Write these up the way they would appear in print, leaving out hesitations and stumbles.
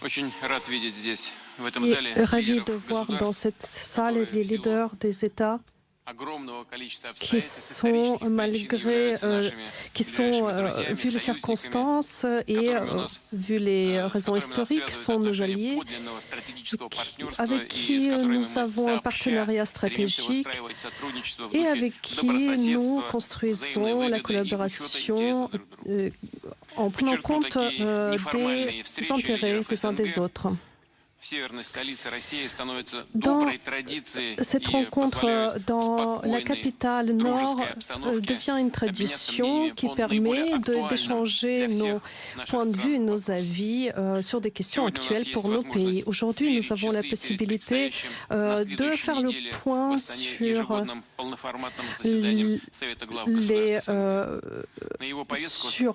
Et ravi de voir dans cette salle les leaders des États qui sont, vu les circonstances et vu les raisons historiques, sont nos alliés, avec qui nous avons un partenariat stratégique et avec qui nous construisons la collaboration en prenant compte des intérêts des uns des autres. Dans cette rencontre dans la capitale nord devient une tradition qui permet d'échanger nos points de vue et nos avis sur des questions actuelles pour nos pays. Aujourd'hui, nous avons la possibilité de faire le point sur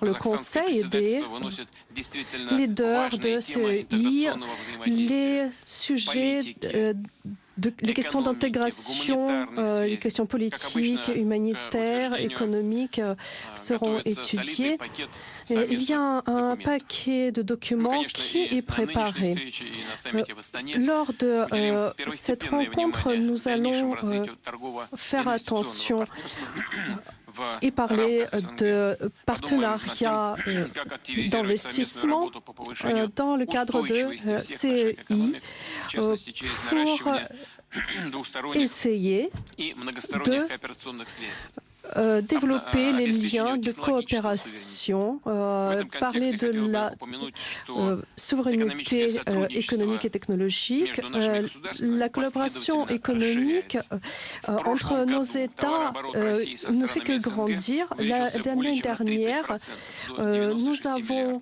le Conseil des leaders de CEI, les sujets, les questions d'intégration, les questions politiques, humanitaires, économiques seront étudiées. Il y a un paquet de documents qui est préparé. Lors de cette rencontre, nous allons faire attention et parler de partenariats d'investissement dans le cadre de CEI pour essayer de développer les liens de coopération, parler de la souveraineté économique et technologique. La collaboration économique entre nos États ne fait que grandir. L'année dernière, nous avons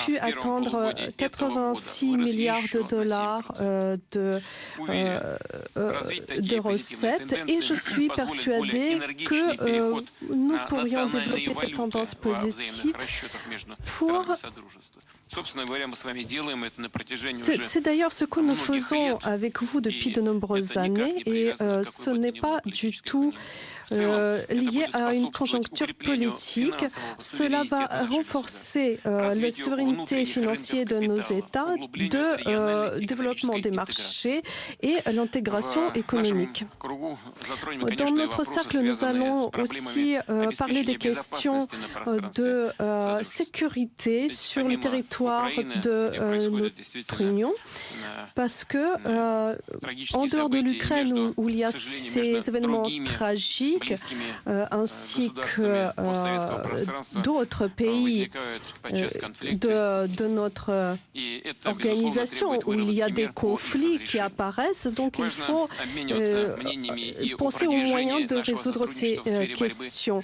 pu atteindre 86 milliards de dollars de recettes et je suis persuadée que nous pourrions développer cette tendance positive C'est d'ailleurs ce que nous faisons avec vous depuis de nombreuses années et ce n'est pas du tout lié à une conjoncture politique. Cela va renforcer la souveraineté financière de nos États, de développement des marchés et l'intégration économique. Dans notre cercle, nous allons aussi parler des questions de sécurité sur le territoire de notre Union, parce que en dehors de l'Ukraine où il y a ces événements tragiques, ainsi que d'autres pays de notre organisation où il y a des conflits qui apparaissent. Donc il faut penser aux moyens de résoudre ces questions.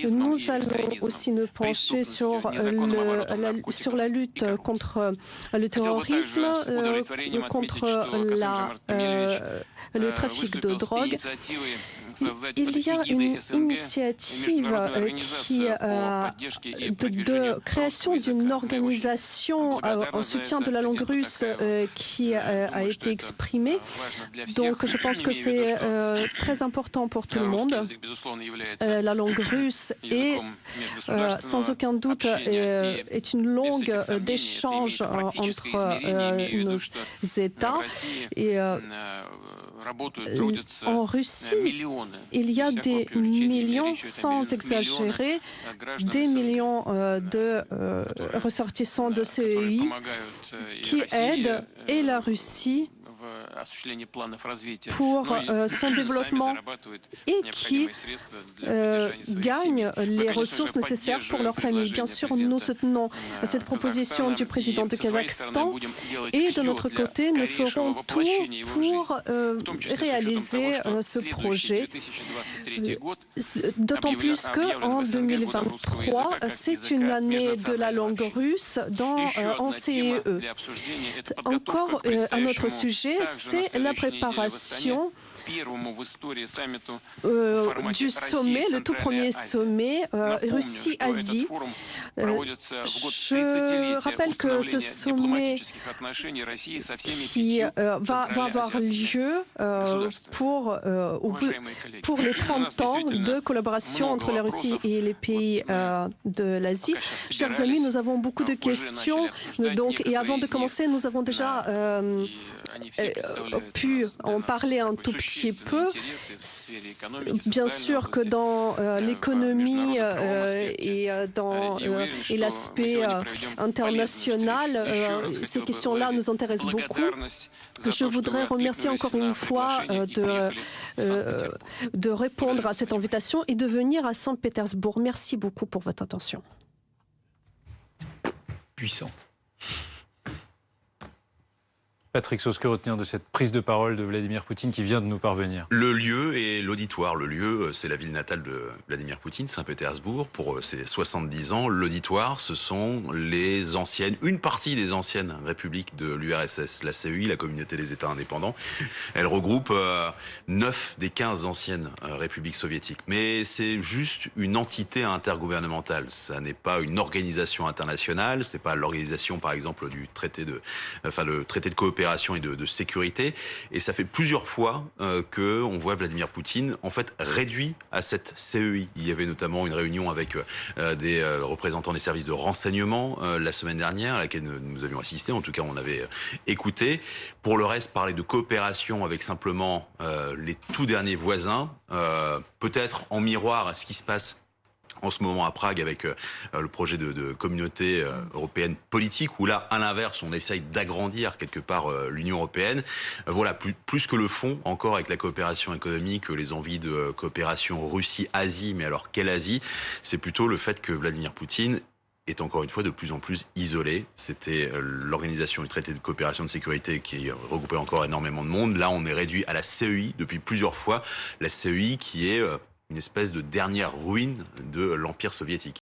Nous allons aussi nous pencher sur la lutte contre le terrorisme, contre le trafic de drogue. Il y a une initiative de création d'une organisation en soutien de la langue russe qui a été exprimée. Donc je pense que c'est très important pour tout le monde. La langue russe est sans aucun doute est une langue d'échange entre nos États. Et en Russie, il y a des millions, sans exagérer, des millions de ressortissants de CEI qui aident et la Russie pour son développement et qui gagnent les ressources nécessaires pour leur famille. Bien sûr, nous soutenons cette proposition du président du Kazakhstan et de notre côté, nous ferons tout pour réaliser ce projet. D'autant plus qu'en 2023, c'est une année de la langue russe en CEE. Encore un autre sujet, commencer la préparation du sommet, le tout premier sommet Russie-Asie. Je rappelle que ce sommet qui va avoir lieu pour les 30 ans de collaboration entre la Russie et les pays de l'Asie. Chers amis, nous avons beaucoup de questions. Et avant de commencer, nous avons déjà pu en parler un tout petit peu. Bien sûr que dans l'économie et l'aspect international, ces questions-là nous intéressent beaucoup. Je voudrais remercier encore une fois de répondre à cette invitation et de venir à Saint-Pétersbourg. Merci beaucoup pour votre attention. Puissant. Patrick Sauce, que retenir de cette prise de parole de Vladimir Poutine qui vient de nous parvenir? Le lieu et l'auditoire. Le lieu, c'est la ville natale de Vladimir Poutine, Saint-Pétersbourg, pour ses 70 ans. L'auditoire, ce sont une partie des anciennes républiques de l'URSS, la CEI, la Communauté des États indépendants. Elle regroupe 9 des 15 anciennes républiques soviétiques. Mais c'est juste une entité intergouvernementale. Ça n'est pas une organisation internationale. C'est pas l'organisation, par exemple, le traité de coopération et de sécurité. Et ça fait plusieurs fois qu'on voit Vladimir Poutine en fait réduit à cette CEI. Il y avait notamment une réunion avec des représentants des services de renseignement la semaine dernière, à laquelle nous avions assisté, en tout cas on avait écouté. Pour le reste, parler de coopération avec simplement les tout derniers voisins, peut-être en miroir à ce qui se passe en ce moment à Prague avec le projet de communauté européenne politique, où là, à l'inverse, on essaye d'agrandir quelque part l'Union européenne. Voilà, plus que le fond, encore avec la coopération économique, les envies de coopération Russie-Asie, mais alors quelle Asie? C'est plutôt le fait que Vladimir Poutine est encore une fois de plus en plus isolé. C'était l'organisation du traité de coopération de sécurité qui regroupait encore énormément de monde. Là, on est réduit à la CEI depuis plusieurs fois. La CEI qui est une espèce de dernière ruine de l'Empire soviétique.